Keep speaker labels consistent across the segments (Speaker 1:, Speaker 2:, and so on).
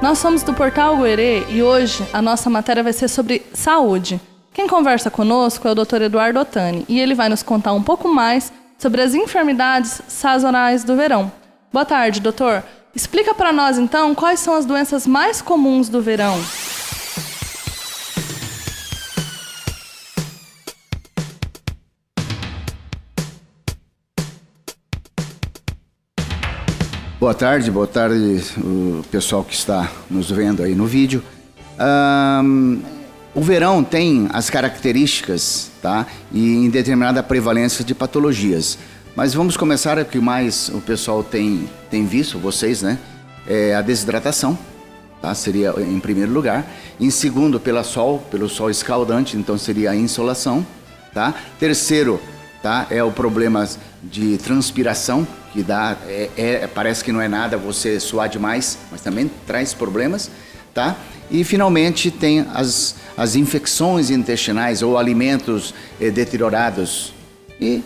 Speaker 1: Nós somos do Portal Goerê e hoje a nossa matéria vai ser sobre saúde. Quem conversa conosco é o Dr. Eduardo Ottani e ele vai nos contar um pouco mais sobre as enfermidades sazonais do verão. Boa tarde, doutor. Explica para nós então quais são as doenças mais comuns do verão.
Speaker 2: Boa tarde o pessoal que está nos vendo aí no vídeo. O verão tem as características, tá? E em determinada prevalência de patologias. Mas vamos começar, o que mais o pessoal tem visto, vocês, né? É a desidratação, tá? Seria em primeiro lugar. Em segundo, pelo sol escaldante, então seria a insolação, tá? Terceiro, tá? É o problema de transpiração, que dá, parece que não é nada você suar demais, mas também traz problemas, tá? E finalmente tem as infecções intestinais ou alimentos deteriorados. E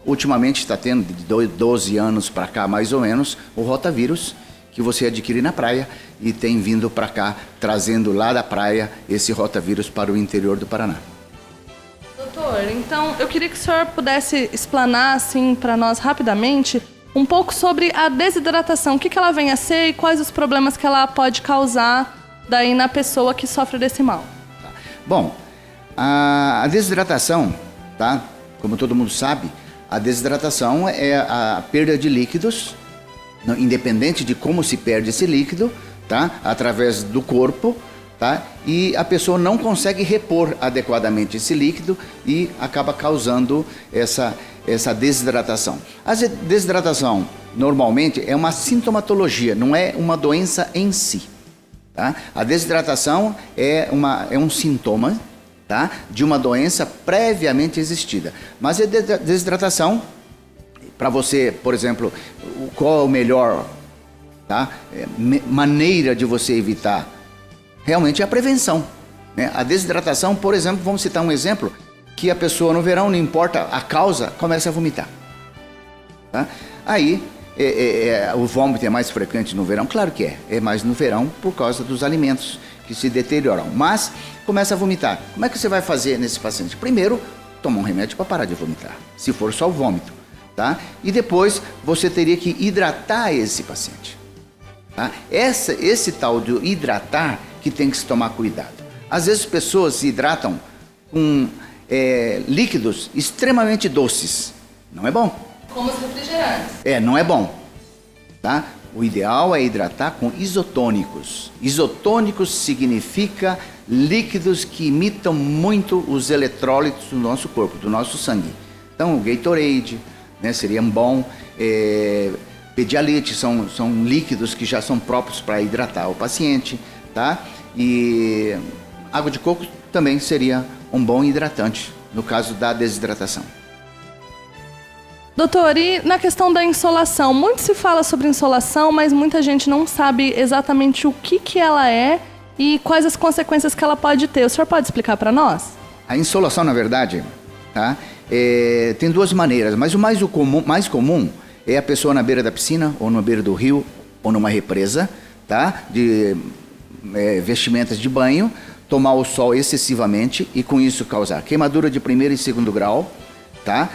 Speaker 2: ultimamente está tendo, de 12 anos para cá mais ou menos, o rotavírus, que você adquire na praia e tem vindo para cá, trazendo lá da praia esse rotavírus para o interior do Paraná.
Speaker 1: Doutor, então eu queria que o senhor pudesse explanar assim para nós rapidamente um pouco sobre a desidratação, o que ela vem a ser e quais os problemas que ela pode causar daí na pessoa que sofre desse mal.
Speaker 2: Bom, a desidratação, tá? Como todo mundo sabe, a desidratação é a perda de líquidos, independente de como se perde esse líquido, tá? Através do corpo, tá? E a pessoa não consegue repor adequadamente esse líquido e acaba causando essa desidratação. A desidratação normalmente é uma sintomatologia, não é uma doença em si, tá? A desidratação é um sintoma, tá? De uma doença previamente existida. Mas a desidratação, para você, por exemplo, qual é o melhor, tá? Maneira de você evitar? Realmente é a prevenção, né? A desidratação, por exemplo, vamos citar um exemplo, que a pessoa no verão, não importa a causa, começa a vomitar, tá? Aí, o vômito é mais frequente no verão? Claro que é mais no verão por causa dos alimentos que se deterioram, mas começa a vomitar. Como é que você vai fazer nesse paciente? Primeiro, toma um remédio para parar de vomitar, se for só o vômito, tá? E depois você teria que hidratar esse paciente, tá? Esse tal de hidratar que tem que se tomar cuidado. Às vezes pessoas se hidratam com líquidos extremamente doces. Não é bom.
Speaker 1: Como os refrigerantes.
Speaker 2: Não é bom, tá? O ideal é hidratar com isotônicos. Isotônicos significa líquidos que imitam muito os eletrólitos do nosso corpo, do nosso sangue. Então, o Gatorade, né, seria bom. Pedialite são líquidos que já são próprios para hidratar o paciente, tá? E água de coco também seria um bom hidratante no caso da desidratação.
Speaker 1: Doutor, e na questão da insolação? Muito se fala sobre insolação, mas muita gente não sabe exatamente o que ela é e quais as consequências que ela pode ter. O senhor pode explicar para nós?
Speaker 2: A insolação, na verdade, tá? Tem duas maneiras, mas o mais comum é a pessoa na beira da piscina, ou na beira do rio, ou numa represa, tá? De vestimentas de banho, tomar o sol excessivamente e com isso causar queimadura de primeiro e segundo grau, tá?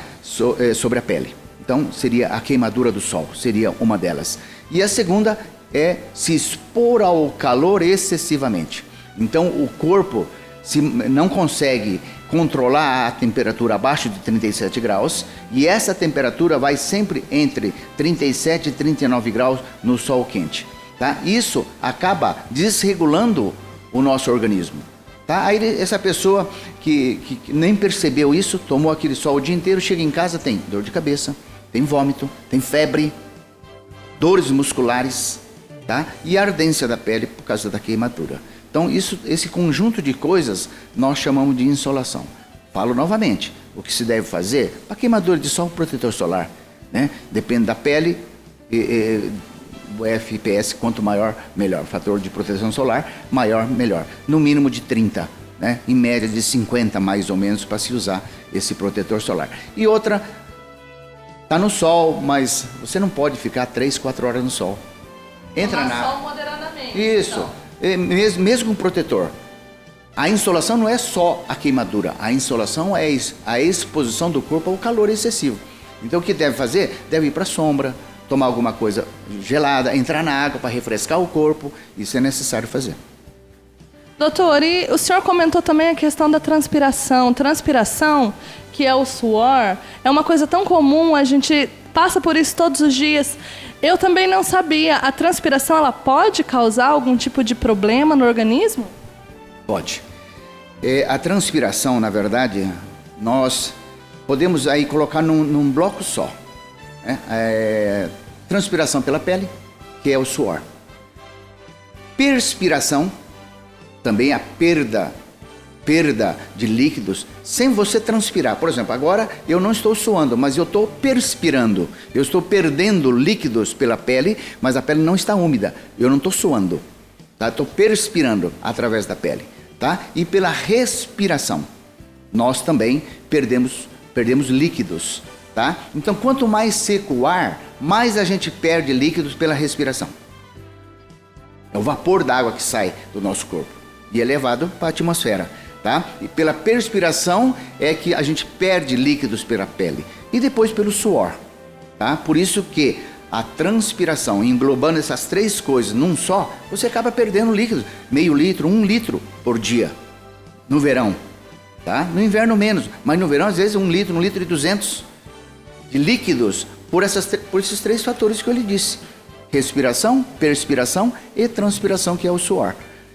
Speaker 2: Sobre a pele. Então seria a queimadura do sol, seria uma delas. E a segunda é se expor ao calor excessivamente. Então o corpo se não consegue controlar a temperatura abaixo de 37 graus e essa temperatura vai sempre entre 37 e 39 graus no sol quente, tá? Isso acaba desregulando o nosso organismo, tá? Aí essa pessoa que nem percebeu isso, tomou aquele sol o dia inteiro, chega em casa, tem dor de cabeça, tem vômito, tem febre, dores musculares, tá? E ardência da pele por causa da queimadura. Então esse conjunto de coisas nós chamamos de insolação. Falo novamente, o que se deve fazer? Para queimadura de sol, protetor solar, né? Depende da pele, o FPS, quanto maior, melhor. O fator de proteção solar, maior, melhor. No mínimo de 30, né? Em média de 50 mais ou menos para se usar esse protetor solar. E outra, tá no sol, mas você não pode ficar 3, 4 horas no sol. Entra na
Speaker 1: sol moderadamente.
Speaker 2: Isso. Mesmo com protetor. A insolação não é só a queimadura. A insolação é a exposição do corpo ao calor excessivo. Então o que deve fazer? Deve ir para a sombra, tomar alguma coisa gelada, entrar na água para refrescar o corpo. Isso é necessário fazer.
Speaker 1: Doutor, e o senhor comentou também a questão da transpiração. Transpiração, que é o suor, é uma coisa tão comum, a gente passa por isso todos os dias. Eu também não sabia. A transpiração, ela pode causar algum tipo de problema no organismo?
Speaker 2: Pode. A transpiração, na verdade, nós podemos aí colocar num bloco só. Transpiração pela pele, que é o suor. Perspiração, também a perda de líquidos sem você transpirar. Por exemplo, agora eu não estou suando, mas eu estou perspirando. Eu estou perdendo líquidos pela pele, mas a pele não está úmida. Eu não estou suando. Tá? Estou perspirando através da pele. Tá? E pela respiração, nós também perdemos líquidos. Tá? Então, quanto mais seco o ar, mais a gente perde líquidos pela respiração. É o vapor d'água que sai do nosso corpo e é levado para a atmosfera. Tá? E pela perspiração é que a gente perde líquidos pela pele e depois pelo suor. Tá? Por isso que a transpiração, englobando essas três coisas num só, você acaba perdendo líquidos, meio litro, 1 litro por dia, no verão. Tá? No inverno menos, mas no verão às vezes 1 litro, 1 litro e 200 de líquidos por esses três fatores que eu lhe disse. Respiração, perspiração e transpiração, que é o suor.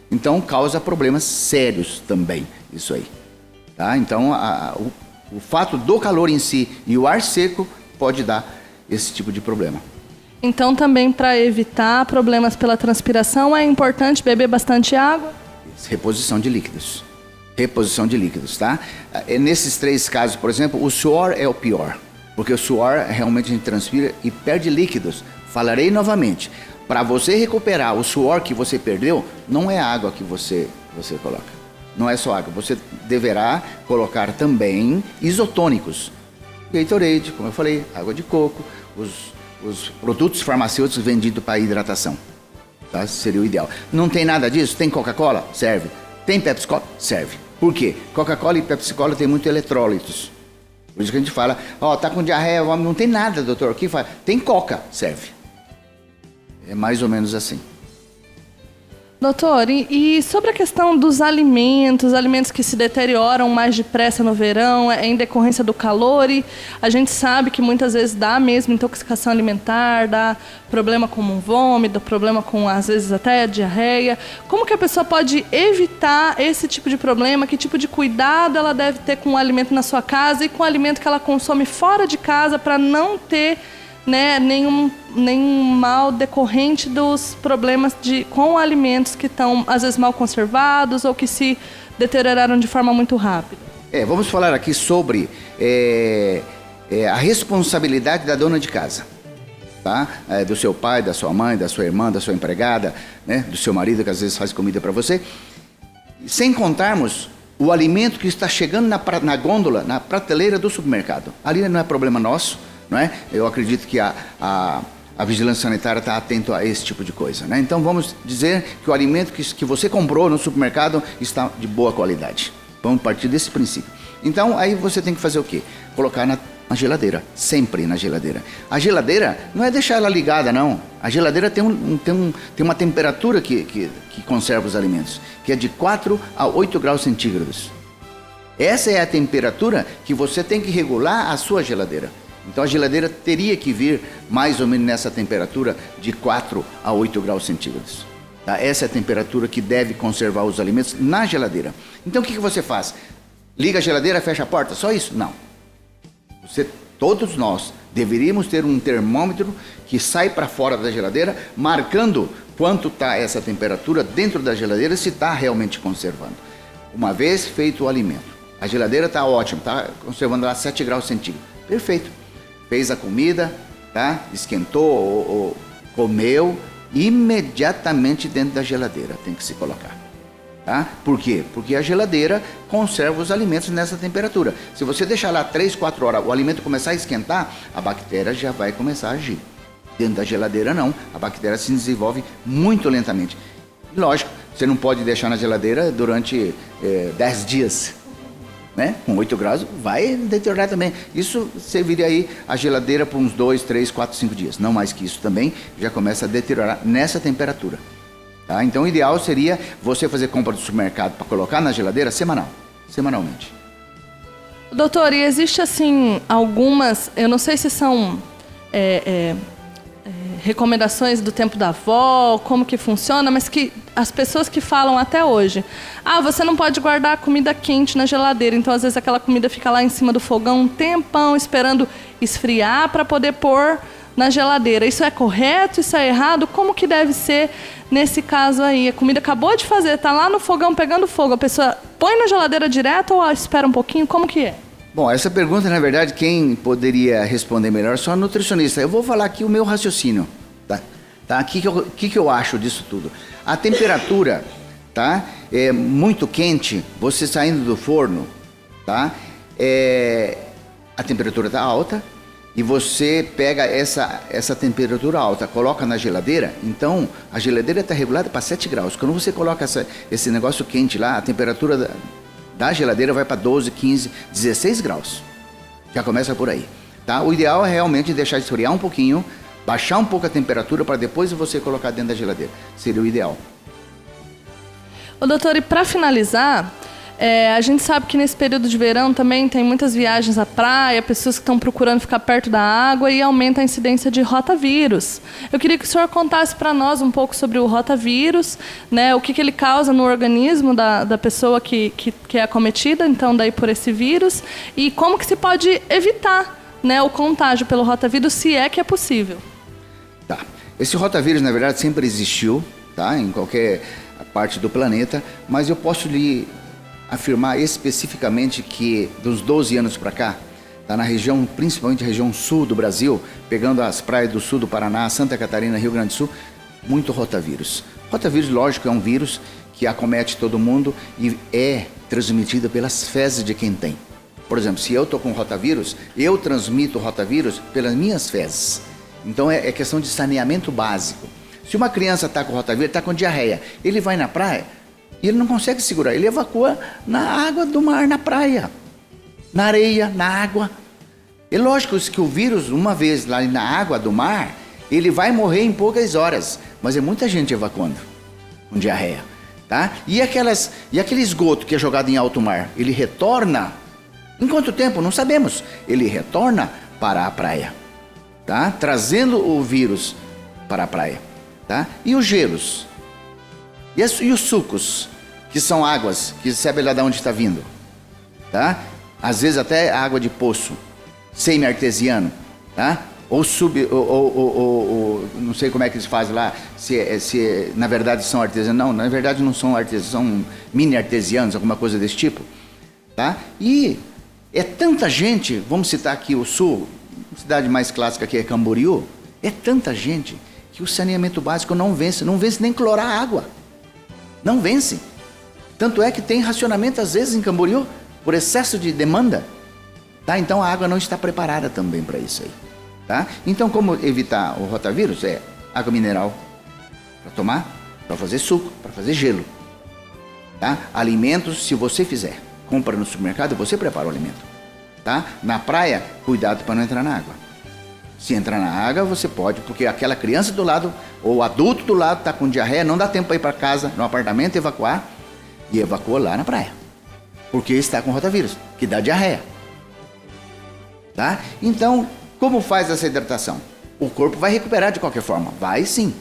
Speaker 2: Então causa problemas sérios também, isso aí. Tá? Então o fato do calor em si e o ar seco pode dar esse tipo de problema.
Speaker 1: Então também para evitar problemas pela transpiração é importante beber bastante água?
Speaker 2: Reposição de líquidos. Reposição de líquidos, tá? Nesses três casos, por exemplo, o suor é o pior. Porque o suor realmente a gente transpira e perde líquidos. Falarei novamente. Para você recuperar o suor que você perdeu, não é água que você coloca. Não é só água. Você deverá colocar também isotônicos. Gatorade, como eu falei, água de coco, os produtos farmacêuticos vendidos para hidratação. Tá? Seria o ideal. Não tem nada disso? Tem Coca-Cola? Serve. Tem Pepsi-Cola? Serve. Por quê? Coca-Cola e Pepsi-Cola tem muito eletrólitos. Por isso que a gente fala, tá com diarreia, não tem nada, doutor. Aqui fala, tem Coca, serve. É mais ou menos assim.
Speaker 1: Doutor, e sobre a questão dos alimentos que se deterioram mais depressa no verão, em decorrência do calor, e a gente sabe que muitas vezes dá mesmo intoxicação alimentar, dá problema como um vômito, problema com, às vezes, até diarreia. Como que a pessoa pode evitar esse tipo de problema? Que tipo de cuidado ela deve ter com o alimento na sua casa e com o alimento que ela consome fora de casa para não ter, né, nenhum mal decorrente dos problemas com alimentos que estão, às vezes, mal conservados ou que se deterioraram de forma muito rápida.
Speaker 2: Vamos falar aqui sobre a responsabilidade da dona de casa, tá? Do seu pai, da sua mãe, da sua irmã, da sua empregada, né? Do seu marido, que às vezes faz comida para você. Sem contarmos o alimento que está chegando na gôndola, na prateleira do supermercado. Ali não é problema nosso. Não é? Eu acredito que a vigilância sanitária está atento a esse tipo de coisa. Né? Então vamos dizer que o alimento que você comprou no supermercado está de boa qualidade. Vamos partir desse princípio. Então aí você tem que fazer o quê? Colocar na geladeira, sempre na geladeira. A geladeira não é deixar ela ligada, não. A geladeira tem uma temperatura que conserva os alimentos, que é de 4 a 8 graus centígrados. Essa é a temperatura que você tem que regular a sua geladeira. Então a geladeira teria que vir mais ou menos nessa temperatura de 4 a 8 graus centígrados. Tá? Essa é a temperatura que deve conservar os alimentos na geladeira. Então o que você faz? Liga a geladeira, fecha a porta? Só isso? Não. Todos nós deveríamos ter um termômetro que sai para fora da geladeira, marcando quanto está essa temperatura dentro da geladeira, se está realmente conservando. Uma vez feito o alimento, a geladeira está ótima, está conservando lá 7 graus centígrados. Perfeito. Fez a comida, tá? Esquentou ou comeu, imediatamente dentro da geladeira tem que se colocar. Tá? Por quê? Porque a geladeira conserva os alimentos nessa temperatura. Se você deixar lá 3, 4 horas, o alimento começar a esquentar, a bactéria já vai começar a agir. Dentro da geladeira não, a bactéria se desenvolve muito lentamente. Lógico, você não pode deixar na geladeira durante 10 dias. Né? Com 8 graus vai deteriorar também. Isso serviria aí a geladeira por uns 2, 3, 4, 5 dias. Não mais que isso também, já começa a deteriorar nessa temperatura. Tá? Então o ideal seria você fazer compra do supermercado para colocar na geladeira semanalmente.
Speaker 1: Doutor, e existe assim algumas, eu não sei se são recomendações do tempo da avó, como que funciona, mas que as pessoas que falam até hoje, você não pode guardar comida quente na geladeira, então às vezes aquela comida fica lá em cima do fogão um tempão esperando esfriar para poder pôr na geladeira. Isso é correto? Isso é errado? Como que deve ser nesse caso aí? A comida acabou de fazer, tá lá no fogão pegando fogo, a pessoa põe na geladeira direto ou espera um pouquinho? Como que é?
Speaker 2: Bom, essa pergunta, na verdade, quem poderia responder melhor só a nutricionista. Eu vou falar aqui o meu raciocínio, tá? O que eu acho disso tudo? A temperatura, tá? É muito quente, você saindo do forno, tá? A temperatura tá alta e você pega essa temperatura alta, coloca na geladeira, então a geladeira está regulada para 7 graus. Quando você coloca esse negócio quente lá, a temperatura da geladeira vai para 12, 15, 16 graus. Já começa por aí, tá? O ideal é realmente deixar esfriar um pouquinho, baixar um pouco a temperatura para depois você colocar dentro da geladeira. Seria o ideal.
Speaker 1: Ô, doutor, e para finalizar, a gente sabe que nesse período de verão também tem muitas viagens à praia, pessoas que estão procurando ficar perto da água e aumenta a incidência de rotavírus. Eu queria que o senhor contasse para nós um pouco sobre o rotavírus, né, o que ele causa no organismo da pessoa que é acometida, então, daí por esse vírus, e como que se pode evitar, né, o contágio pelo rotavírus, se é que é possível.
Speaker 2: Tá. Esse rotavírus, na verdade, sempre existiu, tá, em qualquer parte do planeta, mas eu posso lhe afirmar especificamente que dos 12 anos para cá, tá na região, principalmente a região sul do Brasil, pegando as praias do sul do Paraná, Santa Catarina, Rio Grande do Sul, muito rotavírus. Rotavírus, lógico, é um vírus que acomete todo mundo e é transmitido pelas fezes de quem tem. Por exemplo, se eu estou com rotavírus, eu transmito o rotavírus pelas minhas fezes. Então é questão de saneamento básico. Se uma criança está com rotavírus, está com diarreia, ele vai na praia, e ele não consegue segurar, ele evacua na água do mar, na praia, na areia, na água. É lógico que o vírus, uma vez lá na água do mar, ele vai morrer em poucas horas, mas é muita gente evacuando com diarreia, tá? E aquele esgoto que é jogado em alto mar, ele retorna, em quanto tempo? Não sabemos. Ele retorna para a praia, tá? Trazendo o vírus para a praia, tá? E os gelos? E os sucos, que são águas, que sabe lá de onde está vindo, tá? Às vezes até água de poço, semi-artesiano, tá? Ou não sei como é que eles fazem lá, se na verdade são artesianos. Não, na verdade não são artesianos, são mini-artesianos, alguma coisa desse tipo, tá? E é tanta gente, vamos citar aqui o sul, a cidade mais clássica aqui é Camboriú, é tanta gente que o saneamento básico não vence nem clorar água. Não vence. Tanto é que tem racionamento às vezes em Camboriú por excesso de demanda, tá? Então a água não está preparada também para isso aí, tá? Então como evitar o rotavírus? É água mineral para tomar, para fazer suco, para fazer gelo, tá? Alimentos, se você fizer, compra no supermercado, você prepara o alimento, tá? Na praia, cuidado para não entrar na água. Se entrar na água, você pode, porque aquela criança do lado, ou o adulto do lado está com diarreia, não dá tempo para ir para casa, no apartamento, evacuar, e evacua lá na praia. Porque está com rotavírus, que dá diarreia. Tá? Então, como faz essa hidratação? O corpo vai recuperar de qualquer forma, vai sim,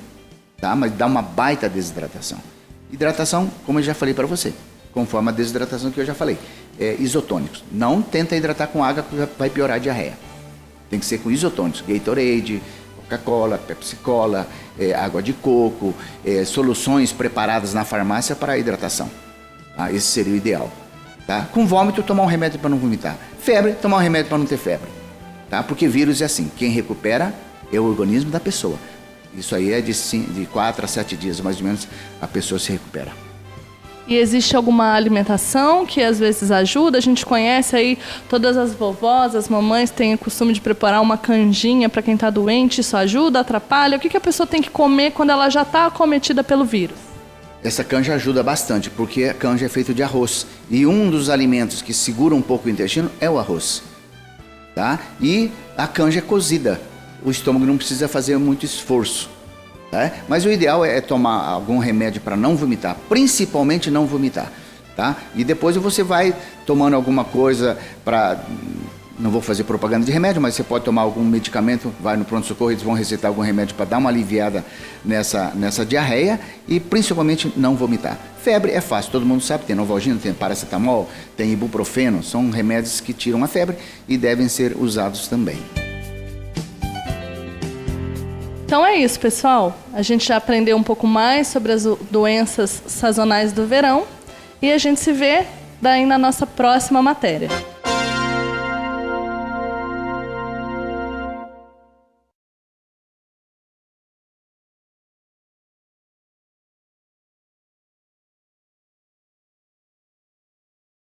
Speaker 2: tá? Mas dá uma baita desidratação. Hidratação, como eu já falei para você, conforme a desidratação que eu já falei, isotônicos. Não tenta hidratar com água, que vai piorar a diarreia. Tem que ser com isotônicos, Gatorade, Coca-Cola, Pepsi-Cola, água de coco, soluções preparadas na farmácia para a hidratação. Tá? Esse seria o ideal. Tá? Com vômito, tomar um remédio para não vomitar. Febre, tomar um remédio para não ter febre. Tá? Porque vírus é assim, quem recupera é o organismo da pessoa. Isso aí é de 4 a 7 dias, mais ou menos, a pessoa se recupera.
Speaker 1: E existe alguma alimentação que às vezes ajuda? A gente conhece aí, todas as vovós, as mamães têm o costume de preparar uma canjinha para quem está doente. Isso ajuda, atrapalha? O que a pessoa tem que comer quando ela já está acometida pelo vírus?
Speaker 2: essa canja ajuda bastante, porque a canja é feita de arroz. E um dos alimentos que segura um pouco o intestino é o arroz. Tá? E a canja é cozida. O estômago não precisa fazer muito esforço. Tá? Mas o ideal é tomar algum remédio para não vomitar, principalmente não vomitar. Tá? E depois você vai tomando alguma coisa para... Não vou fazer propaganda de remédio, mas você pode tomar algum medicamento, vai no pronto-socorro, eles vão receitar algum remédio para dar uma aliviada nessa diarreia e principalmente não vomitar. Febre é fácil, todo mundo sabe, tem Novalgina, tem paracetamol, tem ibuprofeno, são remédios que tiram a febre e devem ser usados também.
Speaker 1: Então é isso, pessoal. A gente já aprendeu um pouco mais sobre as doenças sazonais do verão e a gente se vê daí na nossa próxima matéria.